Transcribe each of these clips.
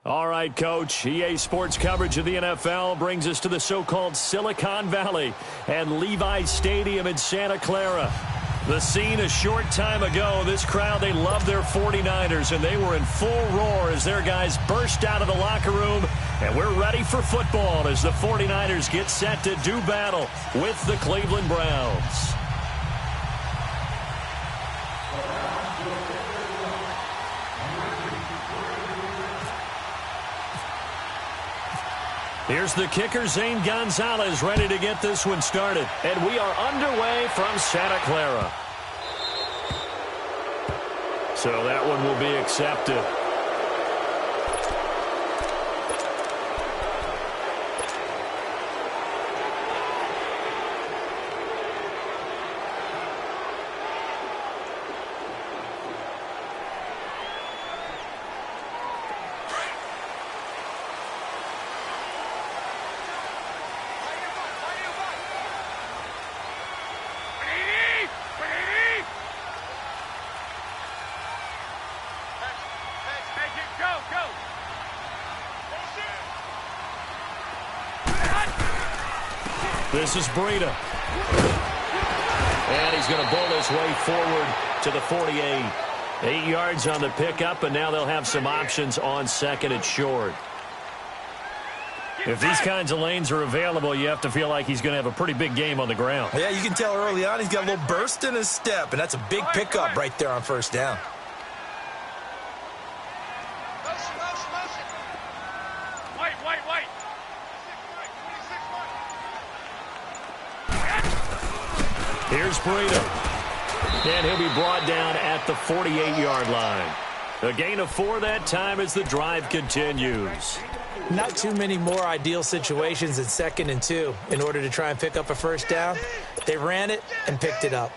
All right, Coach. EA Sports coverage of the NFL brings us to the so-called Silicon Valley and Levi Stadium in Santa Clara. The scene a short time ago, this crowd, they love their 49ers, and they were in full roar as their guys burst out of the locker room. And we're ready for football as the 49ers get set to do battle with the Cleveland Browns. Here's the kicker, Zane Gonzalez, ready to get this one started. And we are underway from Santa Clara. So that one will be accepted. This is Breida. And he's going to bowl his way forward to the 48. 8 yards on the pickup, and now they'll have some options on second and short. If these kinds of lanes are available, you have to feel like he's going to have a pretty big game on the ground. Yeah, you can tell early on he's got a little burst in his step, and that's a big pickup right there on first down. Here's Breida. And he'll be brought down at the 48-yard line. A gain of 4 that time as the drive continues. Not too many more ideal situations in 2nd and 2 in order to try and pick up a first down. They ran it and picked it up.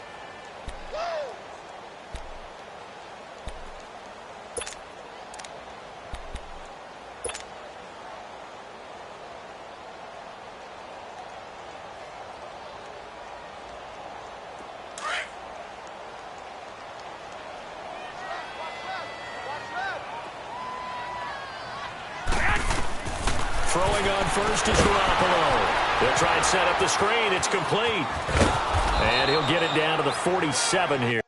Throwing on first is Garoppolo. He'll try and set up the screen. It's complete. And he'll get it down to the 47 here.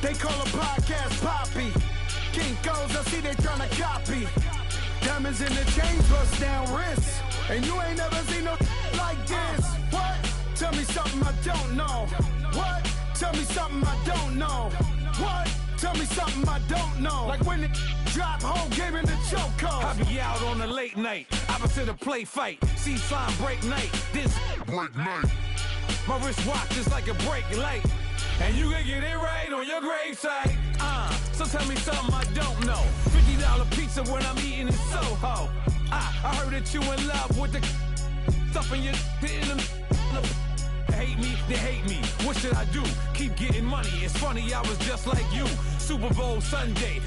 They call a podcast Poppy. Kinkos, I see they tryna copy. Diamonds in the chains, bust down wrists. And you ain't never seen no like this. What? Tell me something I don't know. What? Tell me something I don't know. What? Tell me something I don't know. Like when it drop, whole game in the chokehold. I be out on a late night, opposite a play fight. See slime break night, this break night. My wristwatch is like a break light. And you can get it right on your gravesite. So tell me something I don't know. $50 pizza when I'm eating in Soho. I heard that you in love with the stuff in your hitting them. Hate me, they hate me. What should I do? Keep getting money. It's funny, I was just like you. Super Bowl Sunday.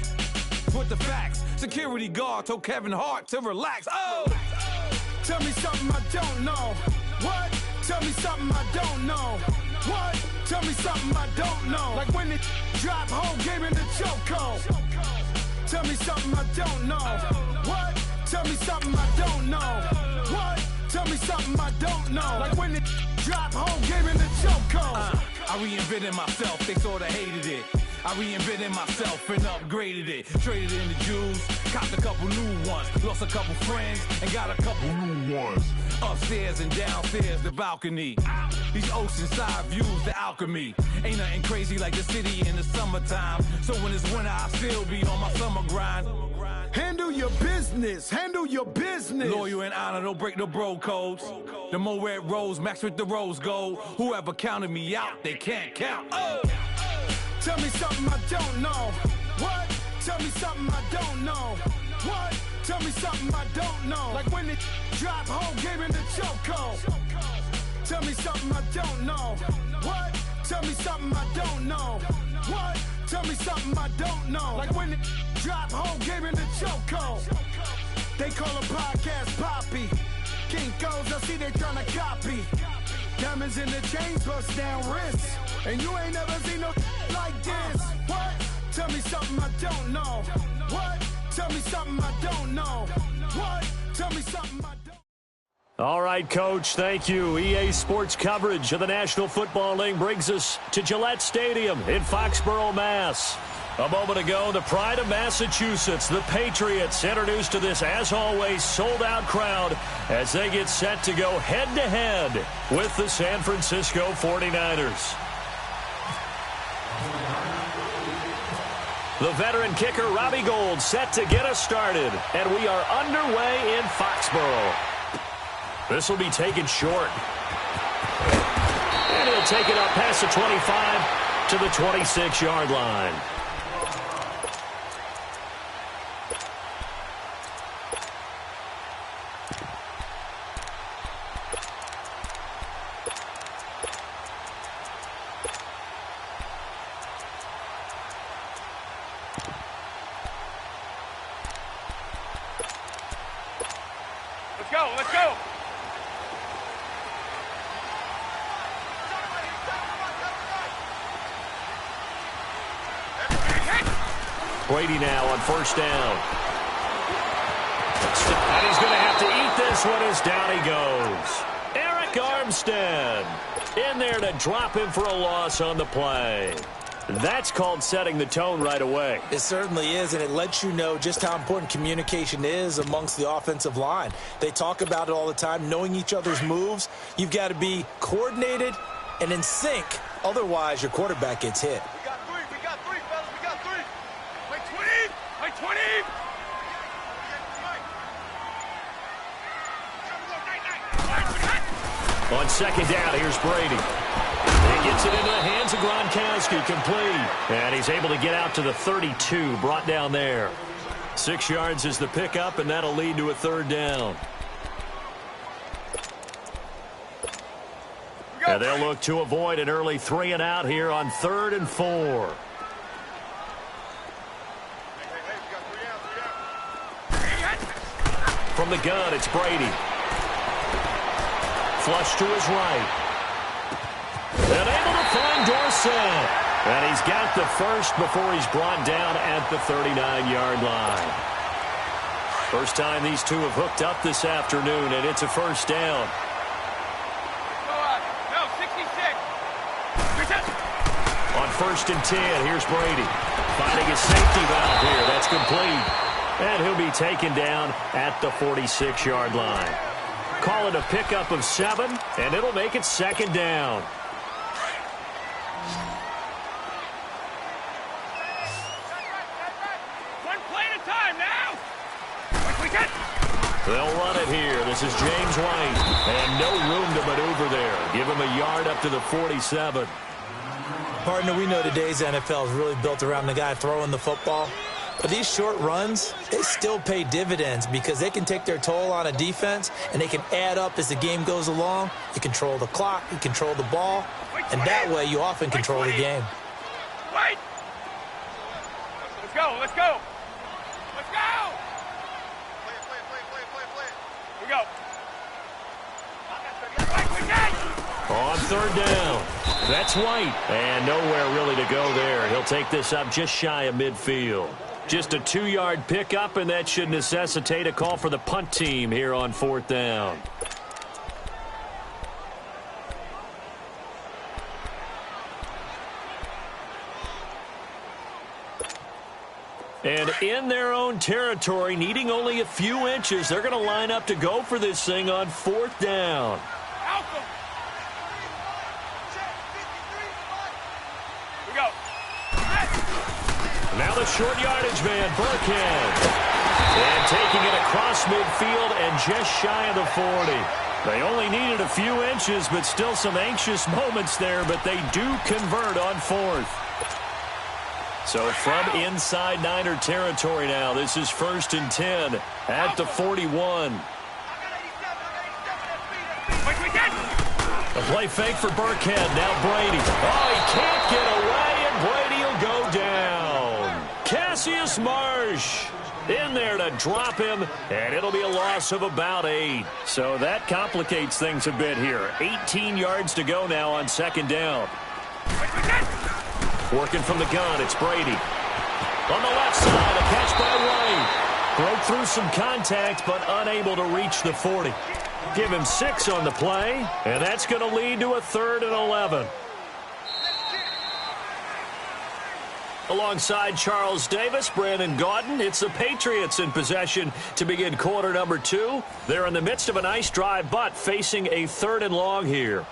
With the facts. Security guard told Kevin Hart to relax. Oh! Tell me something I don't know. What? Tell me something I don't know. What? Tell me something I don't know. Like when it drop, whole game in the chokehold. Tell me something I don't know. What? Tell me something I don't know. What? Tell me something I don't know. Like when it drop, whole game in the chokehold. I reinvented myself, they sorta hated it. I reinvented myself and upgraded it. Traded in the Jews, copped a couple new ones. Lost a couple friends and got a couple new ones. Upstairs and downstairs, the balcony. These oceanside views, the alchemy. Ain't nothing crazy like the city in the summertime. So when it's winter, I still be on my summer grind. Handle your business. Handle your business. Loyal and honor, don't break the bro codes. The more red rose, max with the rose gold. Whoever counted me out, they can't count. Oh! Tell me something I don't know. What? Tell me something I don't know. What? Tell me something I don't know. Like when it drop whole game in the chokehold. Tell me something I don't know. What? Tell me something I don't know. What? Tell me something I don't know. Like when it drop whole game in the chokehold. They call a podcast Poppy. King goes, I see they tryna copy. Diamonds in the chains, bust down wrists. And you ain't never seen no like this. What? Tell me something I don't know. What? Tell me something I don't know. What? Tell me something I don't. All right, Coach, thank you. EA Sports coverage of the National Football League brings us to Gillette Stadium in Foxborough, Mass. A moment ago, the pride of Massachusetts, the Patriots, introduced to this, as always, sold-out crowd as they get set to go head-to-head with the San Francisco 49ers. The veteran kicker, Robbie Gould, set to get us started, and we are underway in Foxborough. This will be taken short. And he'll take it up past the 25 to the 26-yard line. Let's go, let's go! Brady now on first down. And he's going to have to eat this one as down he goes. Eric Armstead in there to drop him for a loss on the play. That's called setting the tone right away. It certainly is, and it lets you know just how important communication is amongst the offensive line. They talk about it all the time, knowing each other's moves. You've got to be coordinated and in sync. Otherwise, your quarterback gets hit. We got three, fellas, we got three. Like 20, like 20. On second down, here's Brady. He gets it into the hands of Gronkowski, complete. And he's able to get out to the 32, brought down there. 6 yards is the pickup, and that'll lead to a third down. And they'll look to avoid an early 3 and out here on 3rd and 4. From the gun, it's Brady. Flush to his right. And able to find Dorsett. And he's got the first before he's brought down at the 39-yard line. First time these two have hooked up this afternoon, and it's a first down. No, 66. On 1st and 10, here's Brady. Finding his safety valve here. That's complete. And he'll be taken down at the 46-yard line. Call it a pickup of 7, and it'll make it 2nd down. One play at a time now. They'll run it here. This is James White. And no room to maneuver there. Give him a yard up to the 47. Partner, we know today's NFL is really built around the guy throwing the football. But these short runs, they still pay dividends because they can take their toll on a defense, and they can add up as the game goes along. You control the clock, you control the ball, and that way you often control the game. Wait! Let's go, let's go! Let's go! Play. We go. On 3rd down, that's White. And nowhere really to go there. He'll take this up just shy of midfield. Just a 2-yard pickup, and that should necessitate a call for the punt team here on 4th down. And in their own territory, needing only a few inches, they're going to line up to go for this thing on 4th down. We go. Now the short yardage man, Burkhead. And taking it across midfield and just shy of the 40. They only needed a few inches, but still some anxious moments there, but they do convert on 4th. So from inside Niner territory now, this is 1st and 10 at the 41. A play fake for Burkhead. Now Brady. Oh, he can't get away, and Brady will go down. Cassius Marsh in there to drop him, and it'll be a loss of about 8. So that complicates things a bit here. 18 yards to go now on 2nd down. Working from the gun, it's Brady. On the left side, a catch by White. Broke through some contact, but unable to reach the 40. Give him 6 on the play, and that's going to lead to a 3rd and 11. Alongside Charles Davis, Brandon Gaudin, it's the Patriots in possession to begin quarter number 2. They're in the midst of a nice drive, but facing a 3rd and long here.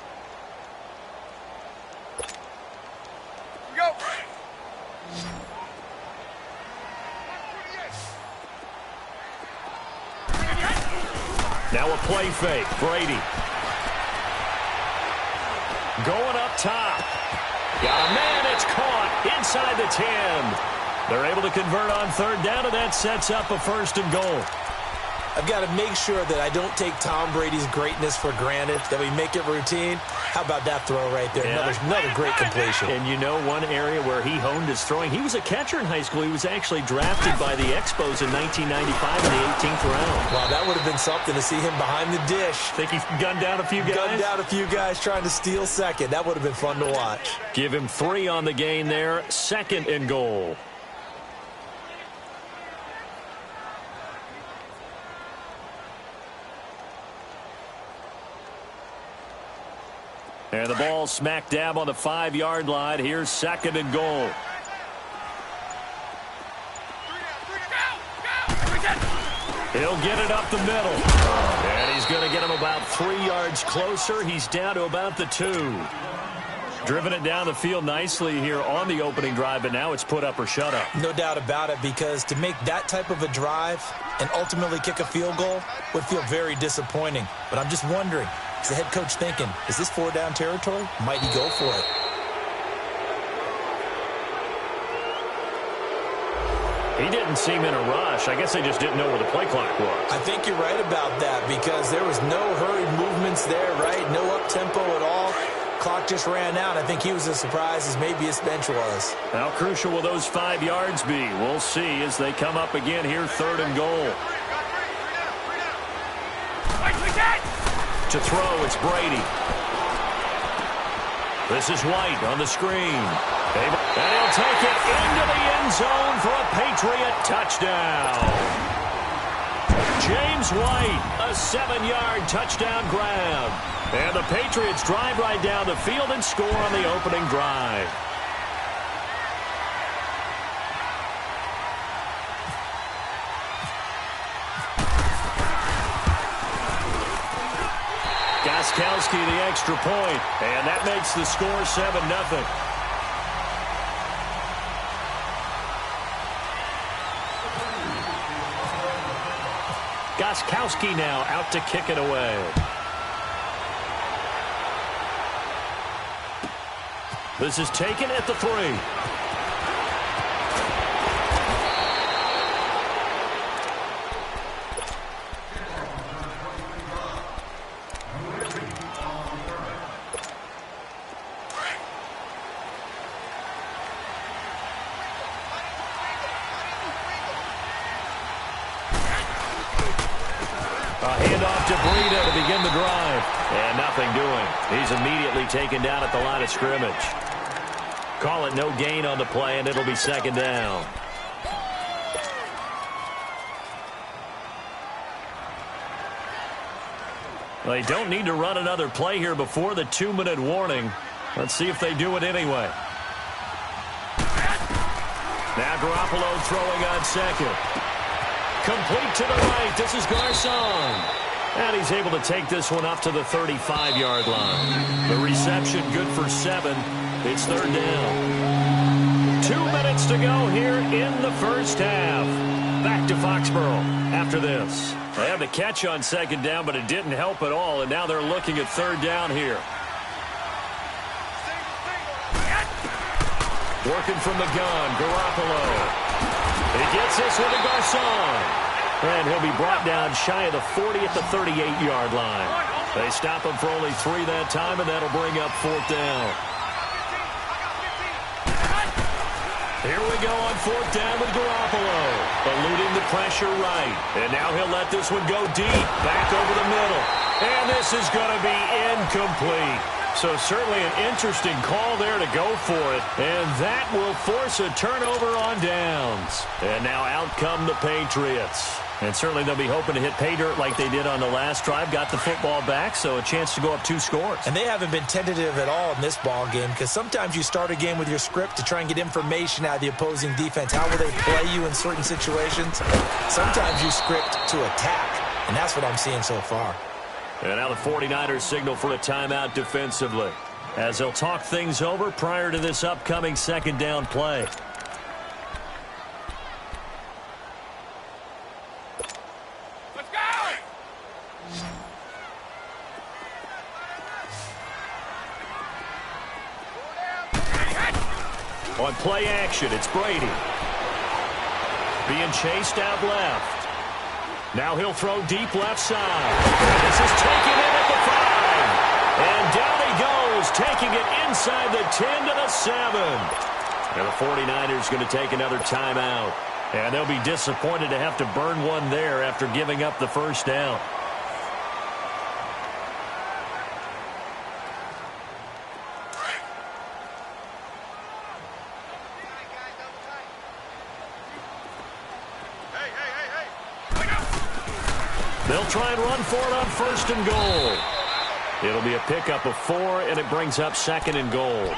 Now a play fake. Brady. Going up top. Got a man. It's caught inside the 10. They're able to convert on 3rd down, and that sets up a 1st and goal. I've got to make sure that I don't take Tom Brady's greatness for granted, that we make it routine. How about that throw right there? Yeah. Another great completion. And you know one area where he honed his throwing, he was a catcher in high school. He was actually drafted by the Expos in 1995 in the 18th round. Wow, that would have been something to see him behind the dish. Think he gunned down a few guys? Gunned down a few guys trying to steal second. That would have been fun to watch. Give him 3 on the gain there. 2nd and goal. And the ball smack dab on the 5-yard line. Here's 2nd and goal. He'll get it up the middle. And he's going to get him about 3 yards closer. He's down to about the 2. Driven it down the field nicely here on the opening drive, but now it's put up or shut up. No doubt about it, because to make that type of a drive and ultimately kick a field goal would feel very disappointing. But I'm just wondering, is the head coach thinking, is this 4-down territory? Might he go for it? He didn't seem in a rush. I guess they just didn't know where the play clock was. I think you're right about that, because there was no hurried movements there, right? No up-tempo at all. Clock just ran out. I think he was as surprised as maybe his bench was. How crucial will those 5 yards be? We'll see as they come up again here, 3rd and goal. To throw, it's Brady. This is White on the screen. And he'll take it into the end zone for a Patriot touchdown. James White, a 7-yard touchdown grab. And the Patriots drive right down the field and score on the opening drive. Gostkowski the extra point, and that makes the score 7-0. Gostkowski now out to kick it away. This is taken at the 3. Handoff to Breida to begin the drive. And nothing doing. He's immediately taken down at the line of scrimmage. Call it no gain on the play, and it'll be 2nd down. They don't need to run another play here before the 2-minute warning. Let's see if they do it anyway. Now Garoppolo throwing on 2nd. Complete to the right. This is Garcon. And he's able to take this one up to the 35-yard line. The reception good for 7. It's 3rd down. 2 minutes to go here in the first half. Back to Foxborough after this. They had the catch on 2nd down, but it didn't help at all. And now they're looking at 3rd down here. Working from the gun, Garoppolo. He gets this one to Garcon. And he'll be brought down shy of the 40 at the 38-yard line. They stop him for only 3 that time, and that'll bring up 4th down. Here we go on 4th down with Garoppolo. Eluding the pressure right. And now he'll let this one go deep. Back over the middle. And this is going to be incomplete. So certainly an interesting call there to go for it. And that will force a turnover on downs. And now out come the Patriots. And certainly they'll be hoping to hit pay dirt like they did on the last drive. Got the football back, so a chance to go up 2 scores. And they haven't been tentative at all in this ball game, because sometimes you start a game with your script to try and get information out of the opposing defense. How will they play you in certain situations? Sometimes you script to attack, and that's what I'm seeing so far. And now the 49ers signal for a timeout defensively, as they'll talk things over prior to this upcoming 2nd down play. On play action, it's Brady. Being chased out left. Now he'll throw deep left side. This is taken in at the 5. And down he goes, taking it inside the 10 to the 7. And the 49ers going to take another timeout. And they'll be disappointed to have to burn one there after giving up the 1st down. They'll try and run for it on 1st and goal. It'll be a pickup of 4, and it brings up 2nd and goal.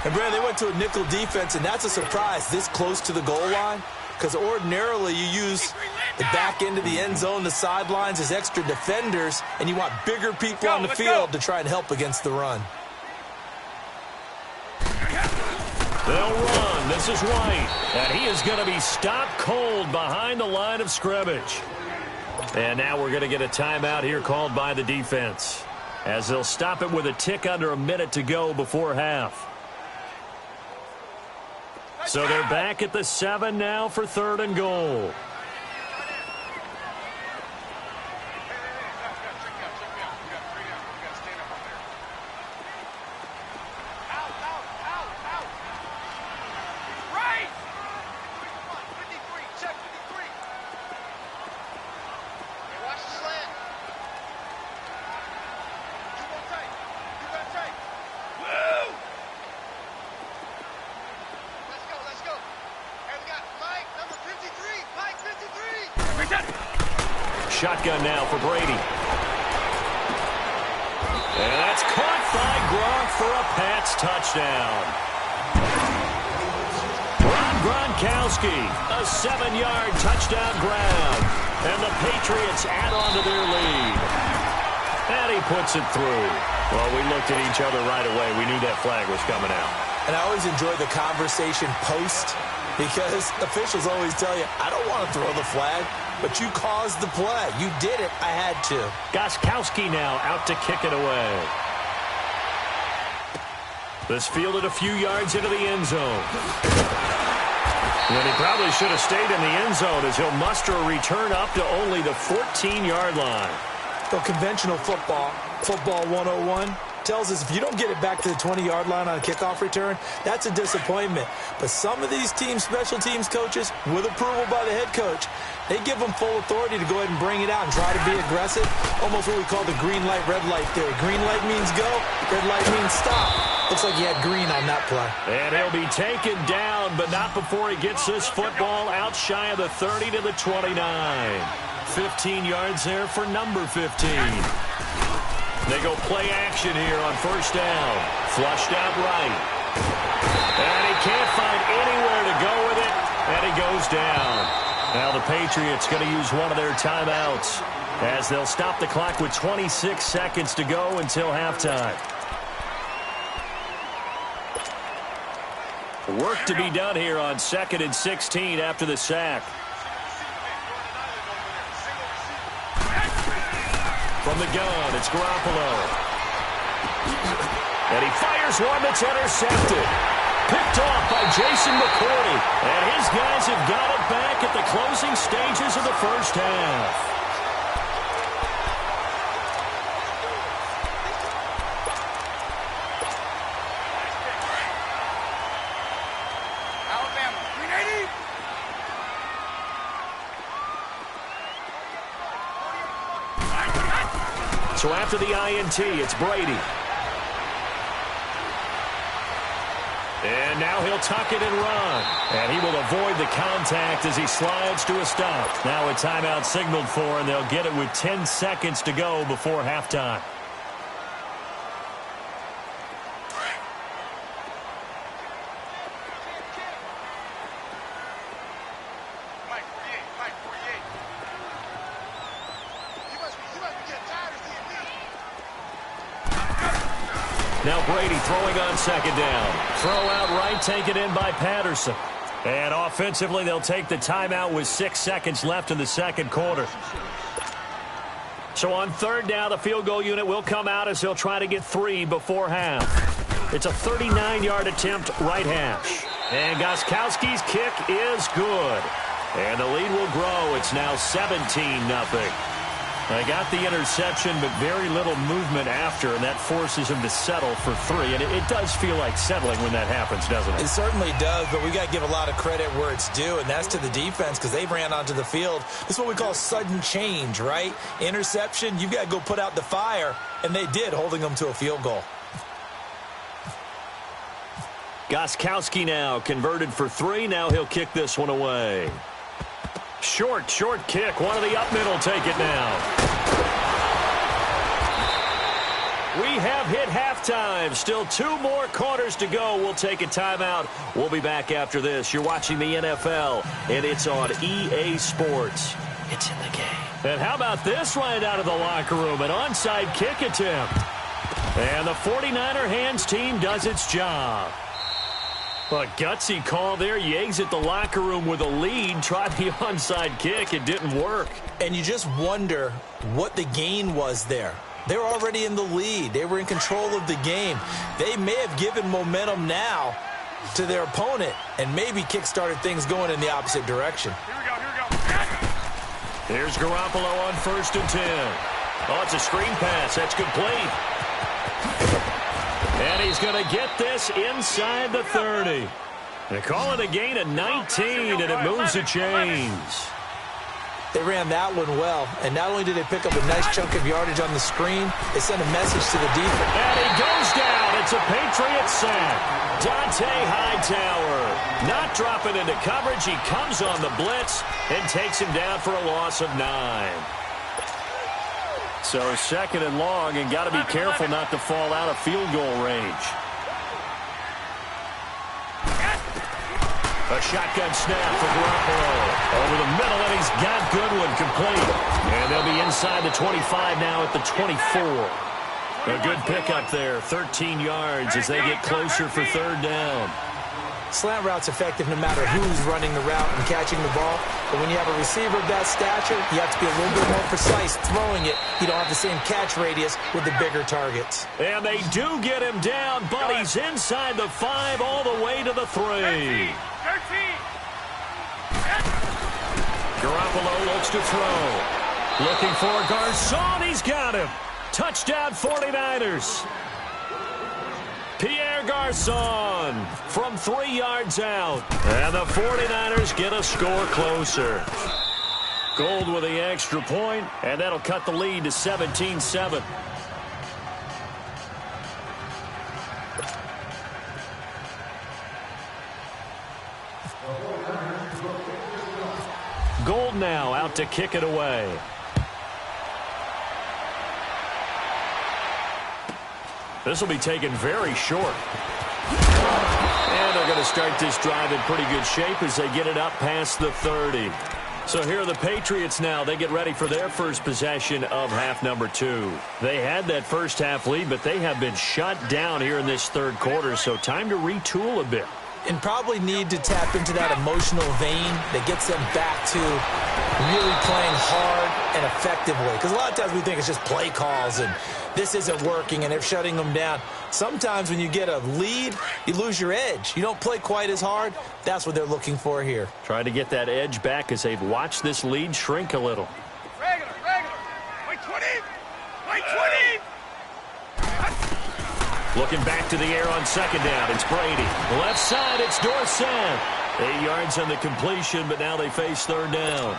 And, Brad, they went to a nickel defense, and that's a surprise this close to the goal line, because ordinarily you use the back end of the end zone, the sidelines as extra defenders, and you want bigger people on the field to try and help against the run. They'll run. This is White, and he is going to be stopped cold behind the line of scrimmage. And now we're going to get a timeout here called by the defense, as they'll stop it with a tick under a minute to go before half. So they're back at the 7 now for 3rd and goal. Shotgun now for Brady. And that's caught by Gronk for a Pats touchdown. Gronkowski, a 7-yard touchdown grab. And the Patriots add on to their lead. And he puts it through. Well, we looked at each other right away. We knew that flag was coming out. And I always enjoy the conversation post, because officials always tell you, I don't want to throw the flag, but you caused the play. You did it. I had to. Gronkowski now out to kick it away. This fielded a few yards into the end zone. And he probably should have stayed in the end zone, as he'll muster a return up to only the 14-yard line. So conventional football 101, tells us if you don't get it back to the 20-yard line on a kickoff return, that's a disappointment. But some of these teams, special teams coaches, with approval by the head coach, they give them full authority to go ahead and bring it out and try to be aggressive. Almost what we call the green light, red light theory. Green light means go, red light means stop. Looks like he had green on that play. And he'll be taken down, but not before he gets this football out shy of the 30 to the 29. 15 yards there for number 15. They go play action here on 1st down. Flushed out right. And he can't find anywhere to go with it, and he goes down. Now the Patriots going to use one of their timeouts, as they'll stop the clock with 26 seconds to go until halftime. Work to be done here on 2nd and 16 after the sack. From the gun, it's Garoppolo. And he fires one that's intercepted. Picked off by Jason McCourty. And his guys have got it back at the closing stages of the first half. So after the INT, it's Brady. And now he'll tuck it and run. And he will avoid the contact as he slides to a stop. Now a timeout signaled for, and they'll get it with 10 seconds to go before halftime. Now Brady throwing on second down. Throw out right, taken in by Patterson. And offensively, they'll take the timeout with 6 seconds left in the second quarter. So on third down, the field goal unit will come out as they'll try to get 3 before half. It's a 39-yard attempt right hash. And Gostkowski's kick is good. And the lead will grow. It's now 17-0. They got the interception, but very little movement after, and that forces him to settle for 3. And it does feel like settling when that happens, doesn't it? It certainly does, but we got to give a lot of credit where it's due, and that's to the defense because they ran onto the field. This is what we call sudden change, right? Interception, you've got to go put out the fire, and they did, holding them to a field goal. Gostkowski now converted for 3. Now he'll kick this one away. Short kick. One of the up middle take it now. We have hit halftime. Still 2 more quarters to go. We'll take a timeout. We'll be back after this. You're watching the NFL, and it's on EA Sports. It's in the game. And how about this right out of the locker room? An onside kick attempt. And the 49er hands team does its job. A gutsy call there. You exit the locker room with a lead. Tried the onside kick. It didn't work. And you just wonder what the gain was there. They were already in the lead. They were in control of the game. They may have given momentum now to their opponent and maybe kick-started things going in the opposite direction. Here we go. Here's Garoppolo on 1st and 10. Oh, it's a screen pass. That's complete. And he's going to get this inside the 30. They call it a gain of 19, and it moves the chains. They ran that one well, and not only did they pick up a nice chunk of yardage on the screen, they sent a message to the defense. And he goes down. It's a Patriot sack. Dante Hightower not dropping into coverage. He comes on the blitz and takes him down for a loss of 9. So 2nd and long, and got to be careful not to fall out of field goal range. A shotgun snap for Garoppolo. Over the middle, and he's got Goodwin complete. And they'll be inside the 25 now at the 24. A good pickup there, 13 yards as they get closer for 3rd down. Slant route's effective no matter who's running the route and catching the ball. But when you have a receiver of that stature, you have to be a little bit more precise throwing it. You don't have the same catch radius with the bigger targets. And they do get him down, but he's inside the 5 all the way to the 3. 13. Garoppolo looks to throw. Looking for Garcon. He's got him. Touchdown 49ers. Pierre Garcon from 3 yards out. And the 49ers get a score closer. Gold with the extra point, and that'll cut the lead to 17-7. Gold now out to kick it away. This will be taken very short. And they're going to start this drive in pretty good shape as they get it up past the 30. So here are the Patriots now. They get ready for their first possession of half number 2. They had that first half lead, but they have been shut down here in this 3rd quarter, so time to retool a bit. And probably need to tap into that emotional vein that gets them back to really playing hard and effectively. Because a lot of times we think it's just play calls and this isn't working and they're shutting them down. Sometimes when you get a lead, you lose your edge. You don't play quite as hard. That's what they're looking for here. Trying to get that edge back as they've watched this lead shrink a little. Regular. Wait 20. Wait 20. Looking back to the air on second down. It's Brady. Left side, it's Dorsett. 8 yards on the completion, but now they face third down.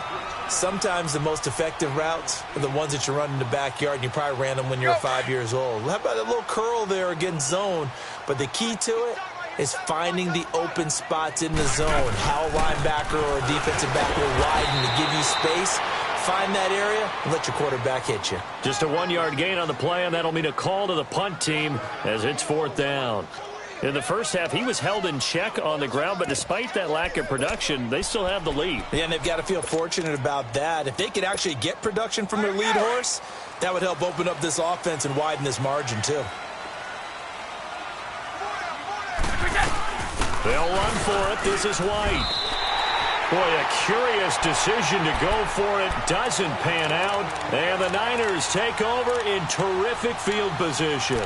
Sometimes the most effective routes are the ones that you run in the backyard, and you probably ran them when you were 5 years old. How about a little curl there against zone? But the key to it is finding the open spots in the zone. How a linebacker or a defensive back will widen to give you space. Find that area and let your quarterback hit you. Just a 1 yard gain on the play, and that'll mean a call to the punt team as it's fourth down. In the first half, he was held in check on the ground, but despite that lack of production, they still have the lead. Yeah, and they've got to feel fortunate about that. If they could actually get production from their lead horse, that would help open up this offense and widen this margin, too. They'll run for it. This is White. Boy, a curious decision to go for it. Doesn't pan out. And the Niners take over in terrific field position.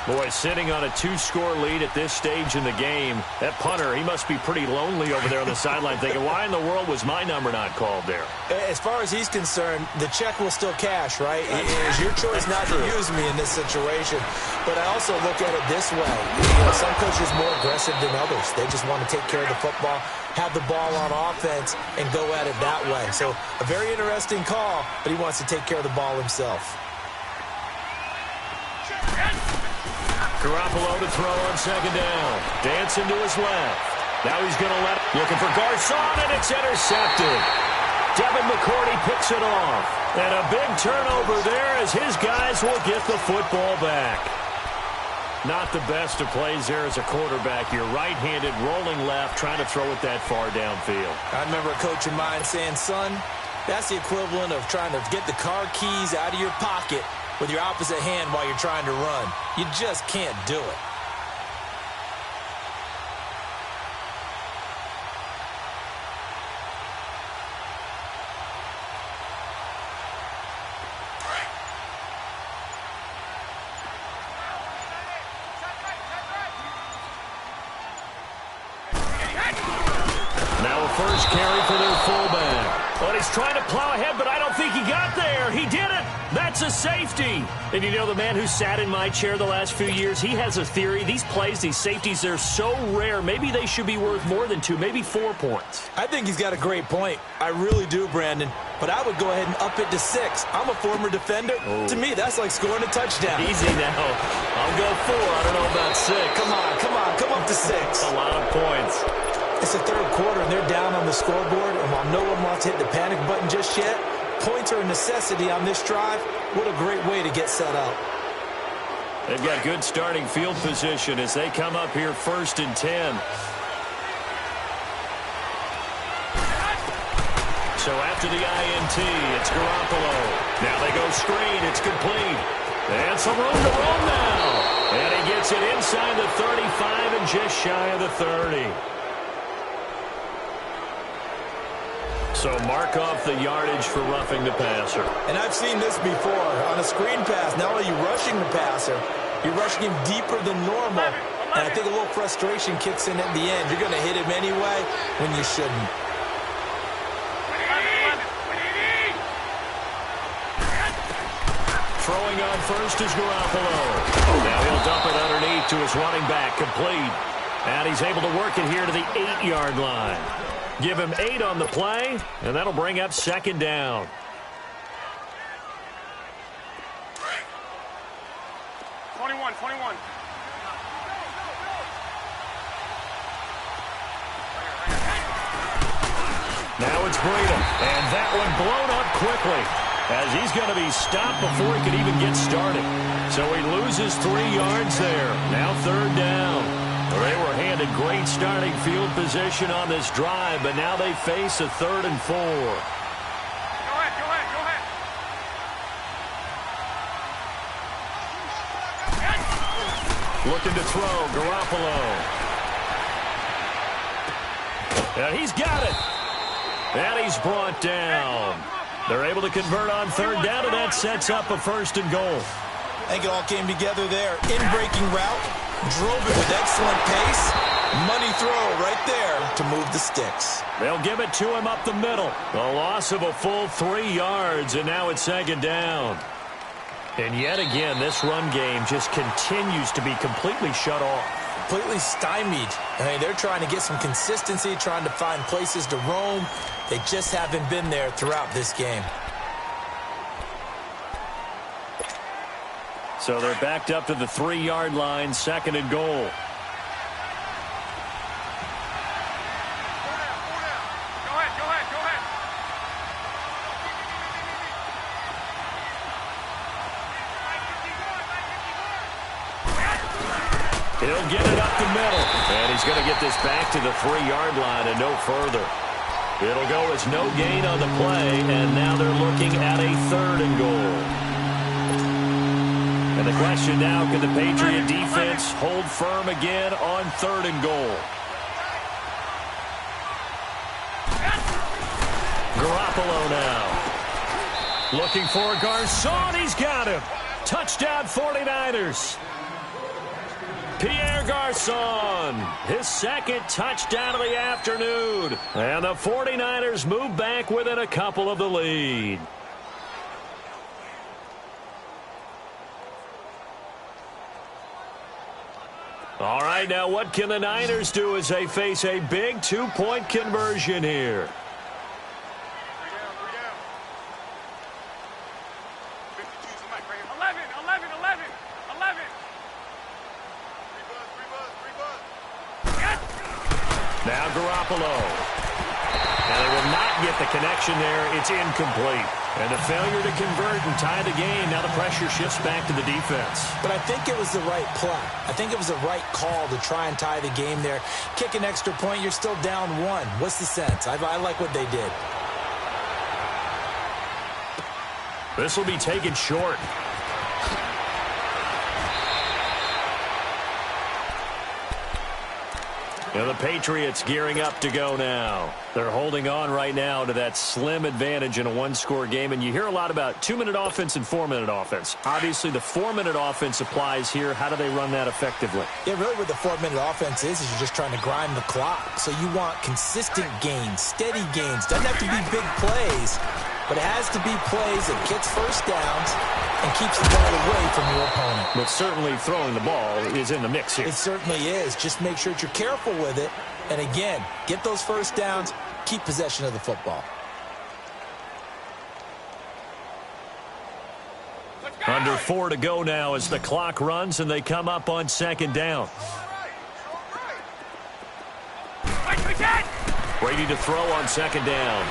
Boy, sitting on a 2-score lead at this stage in the game. That punter, he must be pretty lonely over there on the sideline thinking, why in the world was my number not called there? As far as he's concerned, the check will still cash, right? It is your choice not to use me in this situation. But I also look at it this way. You know, some coaches are more aggressive than others. They just want to take care of the football, have the ball on offense, and go at it that way. So a very interesting call, but he wants to take care of the ball himself. Garoppolo to throw on second down. Dancing to his left. Now he's going to let it. Looking for Garcon, and it's intercepted. Devin McCourty picks it off. And a big turnover there as his guys will get the football back. Not the best of plays there as a quarterback. You're right-handed, rolling left, trying to throw it that far downfield. I remember a coach of mine saying, son, that's the equivalent of trying to get the car keys out of your pocket with your opposite hand while you're trying to run. You just can't do it. Now a first carry for their fullback. But he's trying to plow ahead, but I don't think he got there. He did it. That's a safety. And you know, the man who sat in my chair the last few years, he has a theory. These plays, these safeties, they're so rare. Maybe they should be worth more than 2, maybe 4 points. I think he's got a great point. I really do, Brandon. But I would go ahead and up it to 6. I'm a former defender. Oh. To me, that's like scoring a touchdown. Easy now. I'll go 4. I don't know about 6. Come up to 6. A lot of points. It's the third quarter, and they're down on the scoreboard. And while no one wants to hit the panic button just yet, points are a necessity on this drive. What a great way to get set up. They've got good starting field position as they come up here 1st and 10. So after the INT, it's Garoppolo. Now they go screen. It's complete. And some room to run now. And he gets it inside the 35 and just shy of the 30. So mark off the yardage for roughing the passer. And I've seen this before. On a screen pass, not only are you rushing the passer, you're rushing him deeper than normal. And I think a little frustration kicks in at the end. You're going to hit him anyway when you shouldn't. Throwing on first is Garoppolo. Now he'll dump it underneath to his running back, complete. And he's able to work it here to the 8-yard line. Give him 8 on the play, and that'll bring up second down. Now it's Breida, and that one blown up quickly as he's going to be stopped before he can even get started. So he loses 3 yards there. Now third down. They were handed great starting field position on this drive, but now they face a 3rd and 4. Go ahead. Looking to throw, Garoppolo. And he's got it. And he's brought down. They're able to convert on third down, and that sets up a 1st and goal. I think it all came together there. In-breaking route, drove it with excellent pace. Money throw right there to move the sticks. They'll give it to him up the middle. A loss of a full 3 yards, and now it's 2nd down. And yet again, this run game just continues to be completely shut off. Completely stymied. I mean, they're trying to get some consistency, trying to find places to roam. They just haven't been there throughout this game. So they're backed up to the 3-yard line, 2nd and goal. He'll get it up the middle, and he's going to get this back to the 3-yard line and no further. It'll go as no gain on the play, and now they're looking at a 3rd and goal. And the question now, can the Patriot defense hold firm again on 3rd and goal? Garoppolo now. Looking for Garcon. He's got him. Touchdown 49ers. Pierre Garcon, his 2nd touchdown of the afternoon. And the 49ers move back within a couple of the lead. All right, now what can the Niners do as they face a big 2-point conversion here? Now Garoppolo. Now they will not get the connection there. It's incomplete. And the failure to convert and tie the game. Now the pressure shifts back to the defense. But I think it was the right play. I think it was the right call to try and tie the game there. Kick an extra point, you're still down 1. What's the sense? I like what they did. This will be taken short. And the Patriots gearing up to go now. They're holding on right now to that slim advantage in a 1-score game. And you hear a lot about 2-minute offense and 4-minute offense. Obviously, the 4-minute offense applies here. How do they run that effectively? Yeah, really what the 4-minute offense is you're just trying to grind the clock. So you want consistent gains, steady gains. Doesn't have to be big plays, but it has to be plays that gets first downs and keeps the ball away from your opponent. But certainly throwing the ball is in the mix here. It certainly is. Just make sure that you're careful with it. And again, get those first downs, keep possession of the football. Under 4 to go now as the clock runs and they come up on 2nd down. Brady to throw on 2nd down.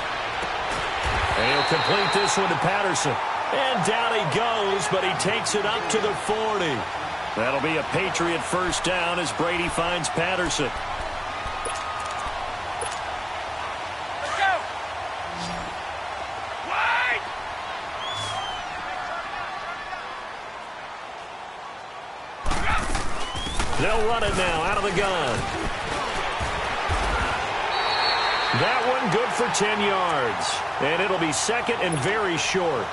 And he'll complete this one to Patterson. And down he goes, but he takes it up to the 40. That'll be a Patriot 1st down as Brady finds Patterson. Let's go. Wide. They'll run it now out of the gun. That one good for 10 yards. And it'll be 2nd and very short.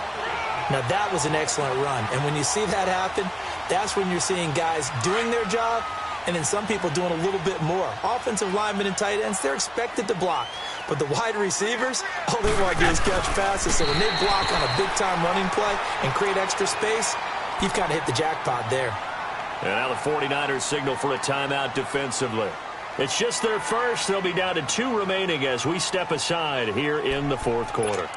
Now, that was an excellent run. And when you see that happen, that's when you're seeing guys doing their job and then some people doing a little bit more. Offensive linemen and tight ends, they're expected to block. But the wide receivers, all they want to do is catch passes. So when they block on a big-time running play and create extra space, you've kind of hit the jackpot there. And now the 49ers signal for a timeout defensively. It's just their first. They'll be down to 2 remaining as we step aside here in the 4th quarter.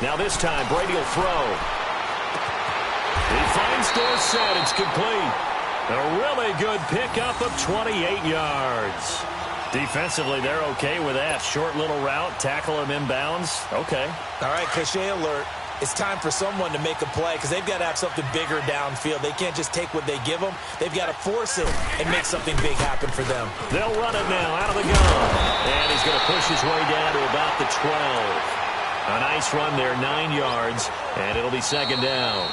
Now this time, Brady will throw. He finds Dorsett. It's complete. A really good pickup of 28 yards. Defensively, they're okay with that. Short little route, tackle him inbounds. Okay. All right, cliche alert. it's time for someone to make a play because they've got to have something bigger downfield. They can't just take what they give them. They've got to force it and make something big happen for them. They'll run it now out of the gun. And he's going to push his way down to about the 12. A nice run there, 9 yards, and it'll be second down.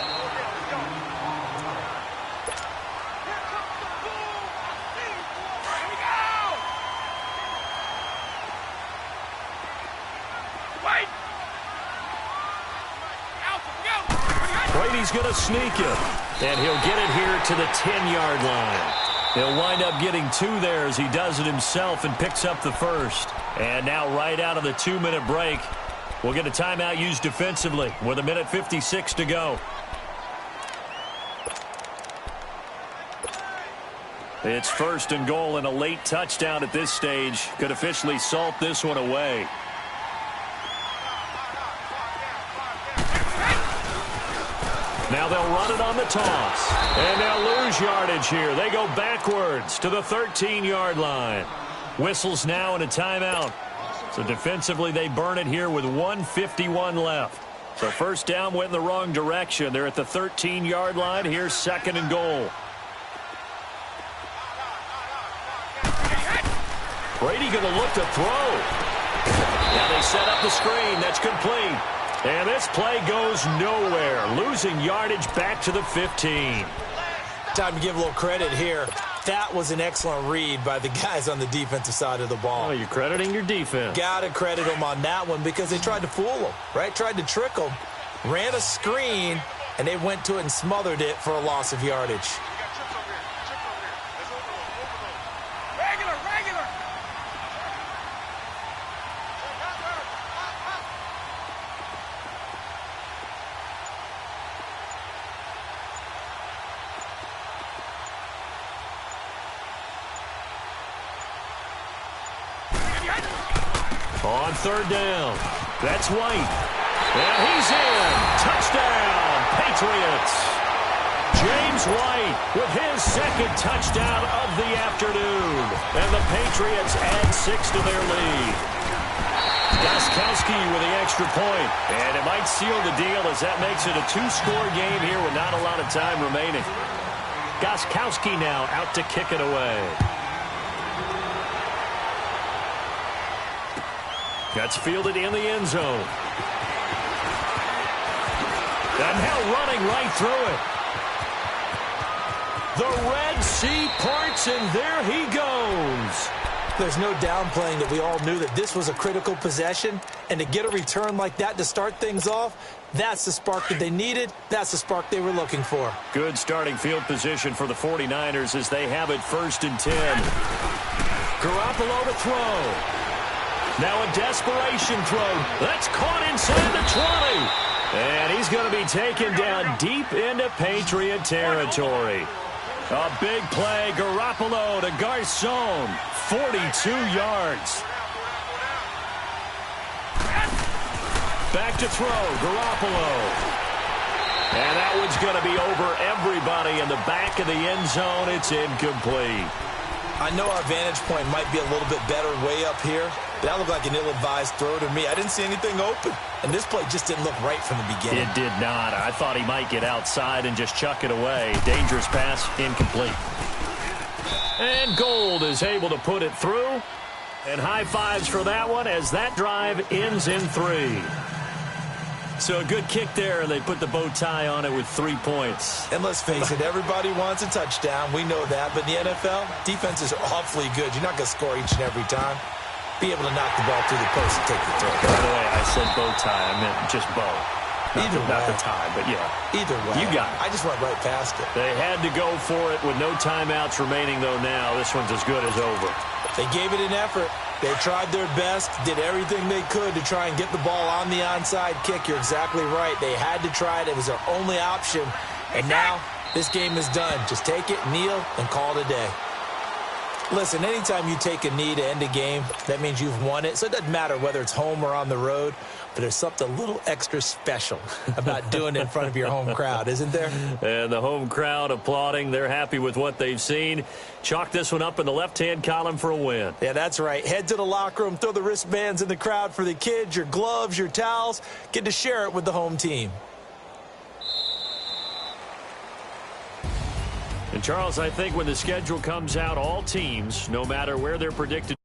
Brady's going to sneak it, and he'll get it here to the 10-yard line. He'll wind up getting 2 there as he does it himself and picks up the first. And now right out of the 2-minute break, we'll get a timeout used defensively with 1:56 to go. It's first and goal, and a late touchdown at this stage could officially salt this one away. Now they'll run it on the toss, and they'll lose yardage here. They go backwards to the 13-yard line. Whistles now and a timeout. So defensively, they burn it here with 1:51 left. So first down went in the wrong direction. They're at the 13-yard line. Here's second and goal. Brady going to look to throw. Now they set up the screen. That's complete. And this play goes nowhere, losing yardage back to the 15. Time to give a little credit here. That was an excellent read by the guys on the defensive side of the ball. Oh, you're crediting your defense. Got to credit them on that one because they tried to fool them, right? Tried to trick them, ran a screen, and they went to it and smothered it for a loss of yardage. On third down, that's White. And he's in. Touchdown, Patriots. James White with his second touchdown of the afternoon. And the Patriots add 6 to their lead. Gostkowski with the extra point. And it might seal the deal as that makes it a 2-score game here with not a lot of time remaining. Gostkowski now out to kick it away. That's fielded in the end zone. And now running right through it. The Red Sea parts, and there he goes. There's no downplaying that we all knew that this was a critical possession, and to get a return like that to start things off, that's the spark that they needed. That's the spark they were looking for. Good starting field position for the 49ers as they have it 1st and 10. Garoppolo to throw. Now a desperation throw. That's caught inside the 20. And he's going to be taken down deep into Patriot territory. A big play. Garoppolo to Garcon. 42 yards. Back to throw. Garoppolo. And that one's going to be over everybody in the back of the end zone. It's incomplete. I know our vantage point might be a little bit better way up here. That looked like an ill-advised throw to me. I didn't see anything open. And this play just didn't look right from the beginning. It did not. I thought he might get outside and just chuck it away. Dangerous pass, incomplete. And Gold is able to put it through. And high fives for that one as that drive ends in 3. So a good kick there, and they put the bow tie on it with 3 points. And let's face it, everybody wants a touchdown. We know that. But in the NFL, defenses are awfully good. You're not going to score each and every time. Be able to knock the ball through the post and take the throw. By the way, I said bow tie. I meant just bow. Not the tie, but yeah. Either way. You got it. I just went right past it. They had to go for it with no timeouts remaining, though, now. This one's as good as over. They gave it an effort. They tried their best, did everything they could to try and get the ball on the onside kick. You're exactly right. They had to try it. It was their only option. And now this game is done. Just take it, kneel, and call it a day. Listen, anytime you take a knee to end a game, that means you've won it. So it doesn't matter whether it's home or on the road, but there's something a little extra special about doing it in front of your home crowd, isn't there? And the home crowd applauding. They're happy with what they've seen. Chalk this one up in the left-hand column for a win. Yeah, that's right. Head to the locker room, throw the wristbands in the crowd for the kids, your gloves, your towels. Get to share it with the home team. And, Charles, I think when the schedule comes out, all teams, no matter where they're predicted